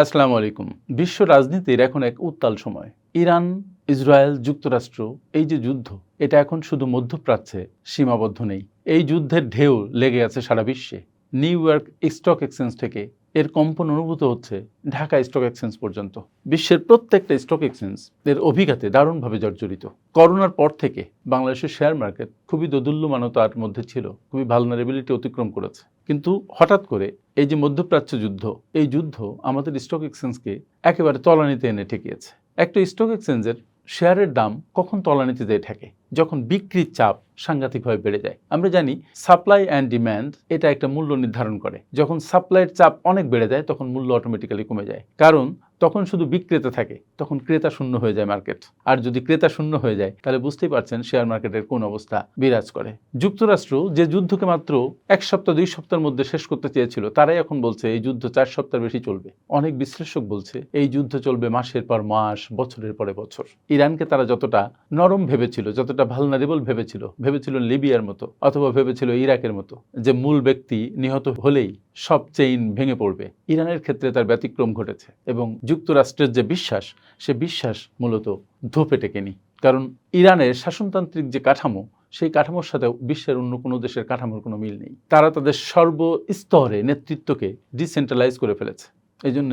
আসসালামু আলাইকুম। বিশ্ব রাজনীতির এখন এক উত্তাল সময়। ইরান, ইসরায়েল, যুক্তরাষ্ট্র এই যে যুদ্ধ, এটা এখন শুধু মধ্যপ্রাচ্যে সীমাবদ্ধ নেই। এই যুদ্ধের ঢেউ লেগে আছে সারা বিশ্বে। নিউ ইয়র্ক স্টক এক্সচেঞ্জ থেকে এর কম্পন অনুভূত হচ্ছে ঢাকা স্টক এক্সচেঞ্জ পর্যন্ত। বিশ্বের প্রত্যেকটা স্টক এক্সচেঞ্জ এর অভিঘাতে দারুণভাবে জর্জরিত। করোনার পর থেকে বাংলাদেশের শেয়ার মার্কেট খুবই দোদুল্যমানতার মধ্যে ছিল, খুবই ভালনারেবিলিটি অতিক্রম করেছে। কিন্তু হঠাৎ করে এই যে মধ্যপ্রাচ্য যুদ্ধ, এই যুদ্ধ আমাদের স্টক এক্সচেঞ্জকে একেবারে তলানিতে এনে ঠেকিয়েছে। একটা স্টক এক্সচেঞ্জের শেয়ারের দাম কখন তলানিতে যেয়ে ঠেকে? যখন বিক্রির চাপ সাংঘাতিকভাবে বেড়ে যায়। আমরা জানি সাপ্লাই অ্যান্ড ডিম্যান্ড এটা একটা মূল্য নির্ধারণ করে। যখন সাপ্লাইয়ের চাপ অনেক বেড়ে যায় তখন মূল্য অটোমেটিক্যালি কমে যায়, কারণ তখন শুধু বিক্রেতা থাকে, তখন ক্রেতা শূন্য হয়ে যায় মার্কেট। আর যদি ক্রেতা শূন্য হয়ে যায় তাহলে বুঝতেই পারছেন শেয়ার মার্কেটের কোন অবস্থা বিরাজ করে। যুক্তরাষ্ট্র যে যুদ্ধকে মাত্র 1 সপ্তাহ 2 সপ্তাহের মধ্যে শেষ করতে চেয়েছিল, তারাই এখন বলছে এই যুদ্ধ 4 সপ্তাহ বেশি চলবে। অনেক বিশ্লেষক বলছে এই যুদ্ধ চলবে মাসের পর মাস, বছরের পরে বছর। ইরানকে তারা যতটা নরম ভেবেছিল, যতটা ভালনারেবল ভেবেছিল লিবিয়ার মতো, অথবা ভেবেছিল ইরাকের মতো, যে মূল ব্যক্তি নিহত হলেই সব চেইন ভেঙে পড়বে, ইরানের ক্ষেত্রে তার ব্যতিক্রম ঘটেছে। এবং যুক্তরাষ্ট্রের যে বিশ্বাস, সে বিশ্বাস মূলত ধোপে টেকেনি। কারণ ইরানের শাসনতান্ত্রিক যে কাঠামো, সেই কাঠামোর সাথে বিশ্বের অন্য কোনো দেশের কাঠামোর কোনো মিল নেই। তারা তাদের সর্বস্তরে নেতৃত্বকে ডিসেন্ট্রালাইজ করে ফেলেছে। এই জন্য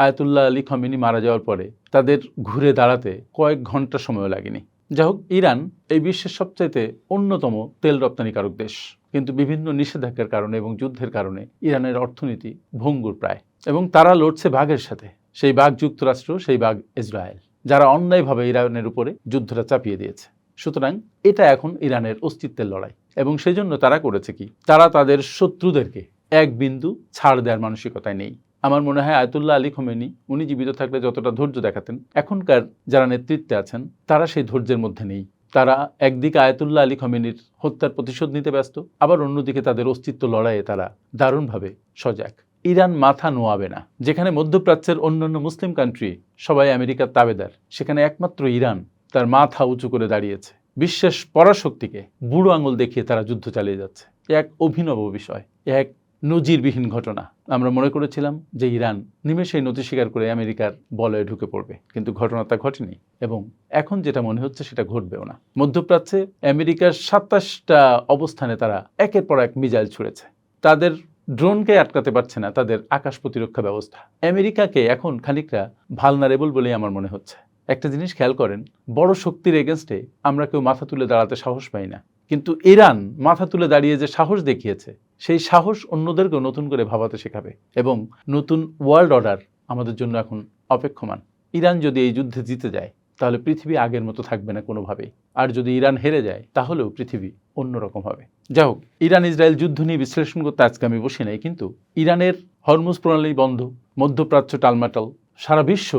আয়াতুল্লাহ আলী খামেনি মারা যাওয়ার পরে তাদের ঘুরে দাঁড়াতে কয়েক ঘন্টা সময়ও লাগেনি। যাই হোক, ইরান এই বিশ্বের সবচাইতে অন্যতম তেল রপ্তানিকারক দেশ, কিন্তু বিভিন্ন নিষেধাজ্ঞার কারণে এবং যুদ্ধের কারণে ইরানের অর্থনীতি ভঙ্গুর প্রায়। এবং তারা লড়ছে বাঘের সাথে। সেই বাঘ যুক্তরাষ্ট্র, সেই বাঘ ইসরায়েল, যারা অন্যায়ভাবে ইরানের উপরে যুদ্ধটা চাপিয়ে দিয়েছে। সুতরাং এটা এখন ইরানের অস্তিত্বের লড়াই। এবং সেই জন্য তারা করেছে কি, তারা তাদের শত্রুদেরকে এক বিন্দু ছাড় দেওয়ার মানসিকতায় নেই। আমার মনে হয় আয়াতুল্লাহ আলী খামেনি উনি জীবিত থাকলে যতটা ধৈর্য দেখাতেন, এখনকার যারা নেতৃত্বে আছেন তারা সেই ধৈর্যের মধ্যে নেই। তারা একদিকে আয়াতুল্লাহ আলী খামেনির হত্যার প্রতিশোধ নিতে ব্যস্ত, আবার অন্যদিকে তাদের অস্তিত্ব লড়াইয়ে তারা দারুণভাবে সজাগ। ইরান মাথা নোয়াবে না। যেখানে মধ্যপ্রাচ্যের অন্যান্য মুসলিম কান্ট্রি সবাই আমেরিকার তাবেদার, সেখানে একমাত্র ইরান তার মাথা উঁচু করে দাঁড়িয়েছে। বিশ্বের পরাশক্তিকে বুড়ো আঙুল দেখিয়ে তারা যুদ্ধ চালিয়ে যাচ্ছে। এক অভিনব বিষয়, এক নজিরবিহীন ঘটনা। আমরা মনে করেছিলাম যে ইরান নিমেষেই নতি স্বীকার করে আমেরিকার বলয়ে ঢুকে পড়বে, কিন্তু ঘটনা তা ঘটেনি। এবং এখন যেটা মনে হচ্ছে সেটা ঘটবেও না। মধ্যপ্রাচ্যে আমেরিকার 27টা অবস্থানে তারা একের পর এক মিসাইল ছুড়েছে। তাদের ড্রোনকে আটকাতে পারছে না তাদের আকাশ প্রতিরক্ষা ব্যবস্থা। আমেরিকাকে এখন খানিকটা ভালনারেবল বলেই আমার মনে হচ্ছে। একটা জিনিস খেয়াল করেন, বড় শক্তির এগেনস্টে আমরা কেউ মাথা তুলে দাঁড়াতে সাহস পাই না, কিন্তু ইরান মাথা তুলে দাঁড়িয়ে যে সাহস দেখিয়েছে, সেই সাহস অন্যদেরকেও নতুন করে ভাবাতে শেখাবে। এবং নতুন ওয়ার্ল্ড অর্ডার আমাদের জন্য এখন অপেক্ষমান। ইরান যদি এই যুদ্ধে জিতে যায় তাহলে পৃথিবী আগের মতো থাকবে না কোনোভাবেই। আর যদি ইরান হেরে যায় তাহলেও পৃথিবী অন্যরকম হবে। যাই হোক, ইরান ইসরায়েল যুদ্ধ নিয়ে বিশ্লেষণ করতে আজকে আমি বসি নাই, কিন্তু ইরানের হরমুজ প্রণালী বন্ধ, মধ্যপ্রাচ্য টালমাটাল, সারা বিশ্ব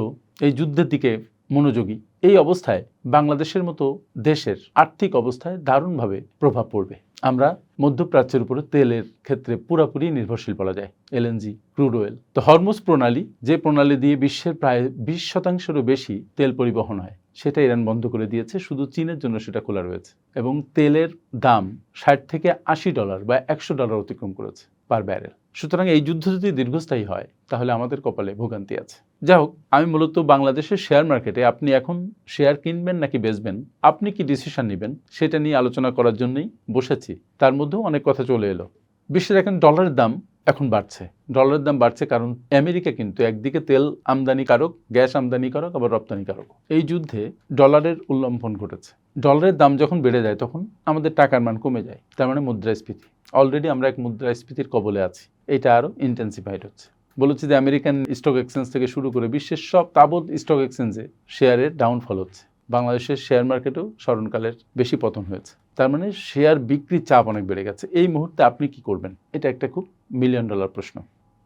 এই যুদ্ধের দিকে মনোযোগী। এই অবস্থায় বাংলাদেশের মতো দেশের আর্থিক অবস্থায় দারুণভাবে প্রভাব পড়বে। আমরা মধ্যপ্রাচ্যের উপরে তেলের ক্ষেত্রে পুরোপুরি নির্ভরশীল বলা যায়, এলএনজি, ক্রুড অয়েল। তো হরমুজ প্রণালী, যে প্রণালী দিয়ে বিশ্বের প্রায় 20%-এরও বেশি তেল পরিবহন হয়, সেটা ইরান বন্ধ করে দিয়েছে। শুধু চীনের জন্য সেটা খোলা রয়েছে। এবং তেলের দাম $60 থেকে $80 বা $100 অতিক্রম করেছে পার ব্যারেল। সুতরাং এই যুদ্ধ যদি দীর্ঘস্থায়ী হয় তাহলে আমাদের কপালে ভোগান্তি আছে। যাই হোক, আমি মূলত বাংলাদেশের শেয়ার মার্কেটে আপনি এখন শেয়ার কিনবেন নাকি বেচবেন, আপনি কি ডিসিশন নেবেন, সেটা নিয়ে আলোচনা করার জন্যই বসেছি। তার মধ্যেও অনেক কথা চলে এলো। বিশ্বের এখন ডলারের দাম এখন বাড়ছে। ডলারের দাম বাড়ছে কারণ আমেরিকা কিন্তু একদিকে তেল আমদানিকারক, গ্যাস আমদানিকারক, আবার রপ্তানিকারক। এই যুদ্ধে ডলারের উল্লম্ঘন ঘটেছে। ডলারের দাম যখন বেড়ে যায় তখন আমাদের টাকার মান কমে যায়, তার মানে মুদ্রাস্ফীতি। অলরেডি আমরা এক মুদ্রাস্ফীতির কবলে আছি। এটা আরও ইন্টেন্সিফাইড হচ্ছে। বলেছি যে আমেরিকান স্টক এক্সচেঞ্জ থেকে শুরু করে বিশ্বের সব তাবৎ স্টক এক্সচেঞ্জে শেয়ারের ডাউনফল হচ্ছে। বাংলাদেশের শেয়ার মার্কেটেও স্মরণকালের বেশি পতন হয়েছে। তার মানে শেয়ার বিক্রির চাপ অনেক বেড়ে গেছে। এই মুহূর্তে আপনি কি করবেন? এটা একটা খুব $1 মিলিয়ন প্রশ্ন।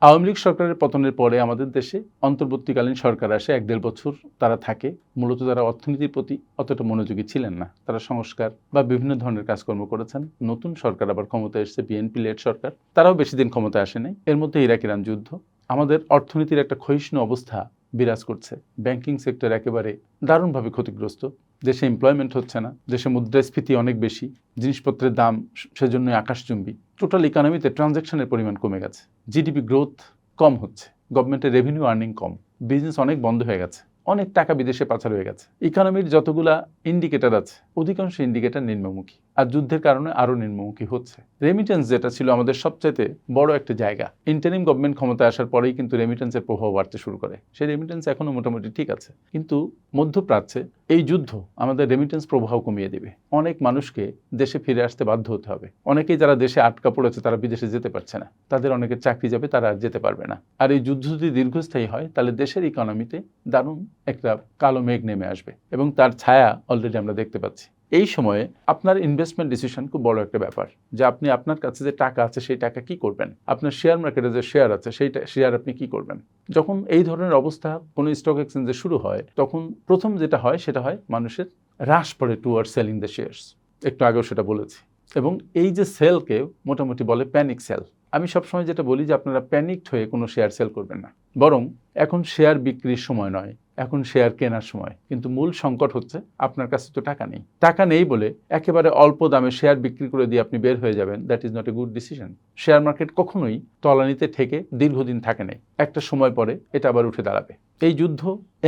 আওয়ামী লীগ সরকারের পতনের পরে আমাদের দেশে অন্তর্বর্তীকালীন সরকার আসে, 1-1.5 বছর তারা থাকে। মূলত তারা অর্থনীতির প্রতি অতটা মনোযোগী ছিলেন না। তারা সংস্কার বা বিভিন্ন ধরনের কাজকর্ম করেছেন। নতুন সরকার আবার ক্ষমতায় এসেছে, বিএনপি লেড সরকার, তারাও বেশি দিন ক্ষমতায় আসে নাই। এর মধ্যে ইরাক ইরান যুদ্ধ, আমাদের অর্থনীতির একটা ক্ষয়িষ্ণু অবস্থা বিরাজ করছে। ব্যাংকিং সেক্টর একেবারে দারুণভাবে ক্ষতিগ্রস্ত। দেশে এমপ্লয়মেন্ট হচ্ছে না, দেশে মুদ্রাস্ফীতি অনেক বেশি, জিনিসপত্রের দাম সেজন্যই আকাশচুম্বী। টোটাল ইকোনমিতে ট্রানজ্যাকশনের পরিমাণ কমে গেছে, জিডিপি গ্রোথ কম হচ্ছে, গভর্নমেন্টের রেভিনিউ আর্নিং কম। বিজনেস অনেক বন্ধ হয়ে গেছে, অনেক টাকা বিদেশে পাচার হয়ে গেছে। ইকোনমির যতগুলা ইন্ডিকেটর আছে অধিকাংশ ইন্ডিকেটর নিম্নমুখী, আর যুদ্ধের কারণে আরও নিম্নমুখী হচ্ছে। রেমিটেন্স যেটা ছিল আমাদের সবচাইতে বড় একটা জায়গা, ইন্টারিম গভর্নমেন্ট ক্ষমতায় আসার পরেই কিন্তু রেমিটেন্সের প্রভাব বাড়তে শুরু করে। সেই রেমিটেন্স এখনও মোটামুটি ঠিক আছে, কিন্তু মধ্যপ্রাচ্যে এই যুদ্ধ আমাদের রেমিটেন্স প্রবাহ কমিয়ে দেবে। অনেক মানুষকে দেশে ফিরে আসতে বাধ্য হতে হবে। অনেকেই যারা দেশে আটকা পড়েছে তারা বিদেশে যেতে পারছে না, তাদের অনেকের চাকরি যাবে, তারা আর যেতে পারবে না। আর এই যুদ্ধ যদি দীর্ঘস্থায়ী হয় তাহলে দেশের ইকোনমিতে দারুণ একটা কালো মেঘ নেমে আসবে, এবং তার ছায়া অলরেডি আমরা দেখতে পাচ্ছি। এই সময়ে আপনার ইনভেস্টমেন্ট ডিসিশন খুব বড় একটা ব্যাপার, যে আপনি আপনার কাছে যে টাকা আছে সেই টাকা কি করবেন। আপনার শেয়ার মার্কেটে যে শেয়ার আছে সেই শেয়ার আপনি কি করবেন। যখন এই ধরনের অবস্থা কোনো স্টক এক্সচেঞ্জে শুরু হয়, তখন প্রথম যেটা হয় সেটা হয় মানুষের রাশ পড়ে টুয়ার্ড সেলিং দ্য শেয়ার্স। একটু আগেও সেটা বলেছি। এবং এই যে সেলকে মোটামুটি বলে প্যানিক সেল। আমি সবসময় যেটা বলি যে আপনারা প্যানিকড হয়ে কোনো শেয়ার সেল করবেন না, বরং এখন শেয়ার বিক্রির সময় নয়, এখন শেয়ার কেনার সময়। কিন্তু মূল সংকট হচ্ছে আপনার কাছে তো টাকা নেই। টাকা নেই বলে একেবারে অল্প দামে শেয়ার বিক্রি করে দিয়ে আপনি বের হয়ে যাবেন, that is not a good decision. Share market কখনোই তলানিতে ঠেকে দীর্ঘদিন থাকে নাই, একটা সময় পরে এটা আবার উঠে দাঁড়াবে। এই যুদ্ধ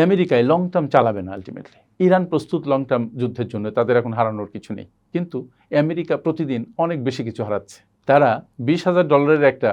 আমেরিকায় লং টার্ম চালাবে না আলটিমেটলি। ইরান প্রস্তুত লং টার্ম যুদ্ধের জন্য, তাদের এখন হারানোর কিছু নেই। কিন্তু আমেরিকা প্রতিদিন অনেক বেশি কিছু হারাচ্ছে। তারা $20,000 একটা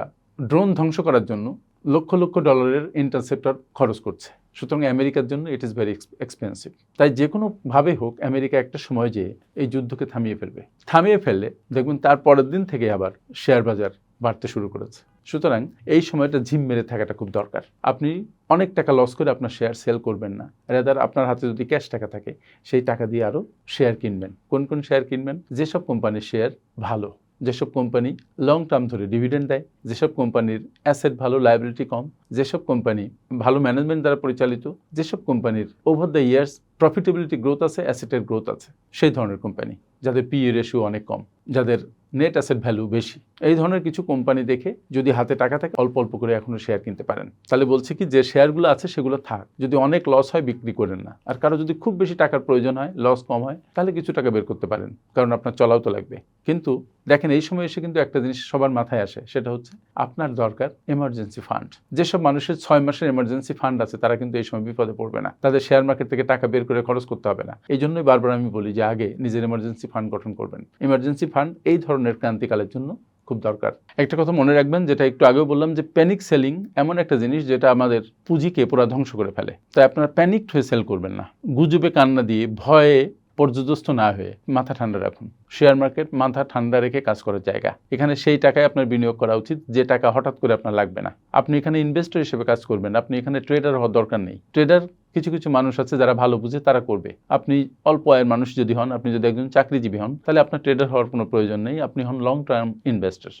ড্রোন ধ্বংস করার জন্য লক্ষ লক্ষ ডলারের ইন্টারসেপ্টর খরচ করছে। সুতরাং আমেরিকার জন্য ইট ইজ ভেরি এক্সপেন্সিভ। তাই যে কোনোভাবে হোক আমেরিকা একটা সময় যেয়ে এই যুদ্ধকে থামিয়ে ফেললে দেখবেন তার পরের দিন থেকে আবার শেয়ার বাজার বাড়তে শুরু করেছে। সুতরাং এই সময়টা ঝিম মেরে থাকাটা খুব দরকার। আপনি অনেক টাকা লস করে আপনার শেয়ার সেল করবেন না, রেদার আপনার হাতে যদি ক্যাশ টাকা থাকে সেই টাকা দিয়ে আরও শেয়ার কিনবেন। কোন কোন শেয়ার কিনবেন? যেসব কোম্পানির শেয়ার ভালো, যেসব কোম্পানি লং টার্ম ধরে ডিভিডেন্ড দেয়, যেসব কোম্পানির অ্যাসেট ভালো, লায়াবিলিটি কম, যেসব কোম্পানি ভালো ম্যানেজমেন্ট দ্বারা পরিচালিত, যেসব কোম্পানির over the years profitability growth আছে, অ্যাসেটের গ্রোথ আছে, সেই ধরনের কোম্পানি, যাদের পিই রেশিও অনেক কম, যাদের নেট অ্যাসেট ভ্যালু বেশি, এই ধরনের কিছু কোম্পানি দেখে যদি হাতে টাকা থাকে অল্প অল্প করে এখনো শেয়ার কিনতে পারেন। তাহলে বলছে কি, যে শেয়ারগুলো আছে সেগুলো থাক, যদি অনেক লস হয় বিক্রি করেন না। আর কারো যদি খুব বেশি টাকার প্রয়োজন হয়, লস কম হয়, তাহলে কিছু টাকা বের করতে পারেন, কারণ আপনার চলাও তো লাগবে। কিন্তু দেখেন এই সময় এসে কিন্তু একটা জিনিস সবার মাথায় আসে, সেটা হচ্ছে আপনার দরকার এমার্জেন্সি ফান্ড। যেসব মানুষের 6 মাসের এমার্জেন্সি ফান্ড আছে তারা কিন্তু এই সময় বিপদে পড়বে না, তাদের শেয়ার মার্কেট থেকে টাকা বের করে খরচ করতে হবে না। এই জন্যই বারবার আমি বলি যে আগে নিজের এমার্জেন্সি ফান্ড গঠন করবেন। এমার্জেন্সি ফান্ড এই ধরনের ক্রান্তিকালের জন্য খুব দরকার। একটা কথা মনে রাখবেন, যেটা একটু আগেও বললাম, যে প্যানিক সেলিং এমন একটা জিনিস যেটা আমাদের পুঁজিকে পুরো ধ্বংস করে ফেলে। তাই আপনারা প্যানিকড হয়ে সেল করবেন না, গুজবে কান্না দিয়ে, ভয়ে পর্যদস্ত না হয়ে মাথা ঠান্ডা রাখুন। শেয়ার মার্কেট মাথা ঠান্ডা রেখে কাজ করার জায়গা। এখানে সেই টাকায় আপনার বিনিয়োগ করা উচিত যে টাকা হঠাৎ করে আপনার লাগবে না। আপনি এখানে ইনভেস্টর হিসেবে কাজ করবেন, আপনি এখানে ট্রেডার হওয়ার দরকার নেই। ট্রেডার কিছু কিছু মানুষ আছে যারা ভালো বুঝে, তারা করবে। আপনি অল্প আয়ের মানুষ যদি হন, আপনি যদি একজন চাকরিজীবী হন, তাহলে আপনার ট্রেডার হওয়ার কোনো প্রয়োজন নেই, আপনি হন লং টার্ম ইনভেস্টর।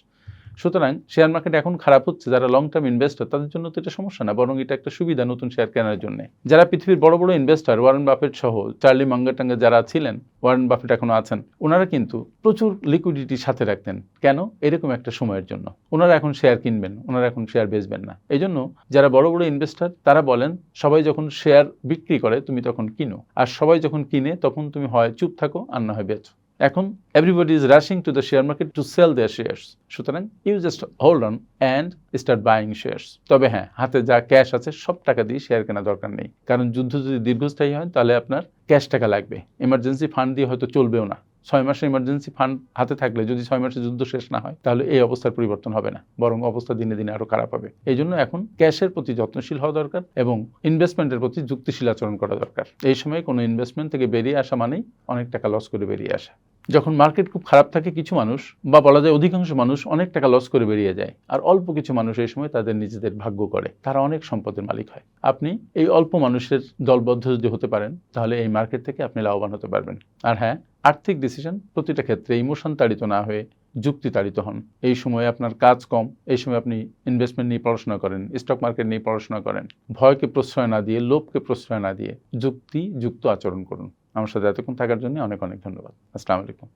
সুতরাং শেয়ার মার্কেট এখন খারাপ হচ্ছে, যারা লং টার্ম ইনভেস্টর তাদের জন্য তো এটা সমস্যা না, বরং এটা একটা সুবিধা নতুন শেয়ার কেনার জন্য। যারা পৃথিবীর বড় বড় ইনভেস্টর, ওয়ারেন বাফেট সহ, চার্লি মাঙ্গার যারা ছিলেন, ওয়ারেন বাফেট এখনো আছেন, ওনারা কিন্তু প্রচুর লিকুইডিটি সাথে রাখতেন। কেন? এরকম একটা সময়ের জন্য। ওনারা এখন শেয়ার কিনবেন, ওনারা এখন শেয়ার বেচবেন না। এই জন্য যারা বড় বড় ইনভেস্টর তারা বলেন, সবাই যখন শেয়ার বিক্রি করে তুমি তখন কিনো, আর সবাই যখন কিনে তখন তুমি হয় চুপ থাকো আর না হয় বেচো। এখন everybody is rushing to the share market to sell their shares. সুতরাং you just hold on and start buying shares. তবে হ্যাঁ, হাতে যা ক্যাশ আছে সব টাকা দিয়ে শেয়ার কেনা দরকার নেই, কারণ যুদ্ধ যদি দীর্ঘস্থায়ী হয় তাহলে আপনার ক্যাশ টাকা লাগবে। এমার্জেন্সি ফান্ড দিয়ে হয়তো চলবেও না। 6 মাসের এমার্জেন্সি ফান্ড হাতে থাকলে যদি 6 মাসে যুদ্ধ শেষ না হয়, তাহলে এই অবস্থার পরিবর্তন হবে না, বরং অবস্থা দিনে দিনে আরো খারাপ হবে। এই জন্য এখন ক্যাশের প্রতি যত্নশীল হওয়া দরকার এবং ইনভেস্টমেন্টের প্রতি যুক্তিশীল আচরণ করা দরকার। এই সময় কোনো ইনভেস্টমেন্ট থেকে বেরিয়ে আসা মানেই অনেক টাকা লস করে বেরিয়ে আসা। যখন মার্কেট খুব খারাপ থাকে, কিছু মানুষ, বা বলা যায় অধিকাংশ মানুষ, অনেক টাকা লস করে বেরিয়ে যায়, আর অল্প কিছু মানুষ এই সময় তাদের নিজেদের ভাগ্য করে, তারা অনেক সম্পদের মালিক হয়। আপনি এই অল্প মানুষের দলবদ্ধ যদি হতে পারেন, তাহলে এই মার্কেট থেকে আপনি লাভবান হতে পারবেন। আর হ্যাঁ, আর্থিক ডিসিশন প্রতিটা ক্ষেত্রে ইমোশন তাড়িত না হয়ে যুক্তি তাড়িত হন। এই সময় আপনার কাজ কম, এই সময় আপনি ইনভেস্টমেন্ট নিয়ে পড়াশোনা করেন, স্টক মার্কেট নিয়ে পড়াশোনা করেন। ভয়কে প্রশ্রয় না দিয়ে, লোভকে প্রশ্রয় না দিয়ে যুক্তিযুক্ত আচরণ করুন। আমার সাথে এতক্ষণ থাকার জন্য অনেক অনেক ধন্যবাদ। আসসালামু আলাইকুম।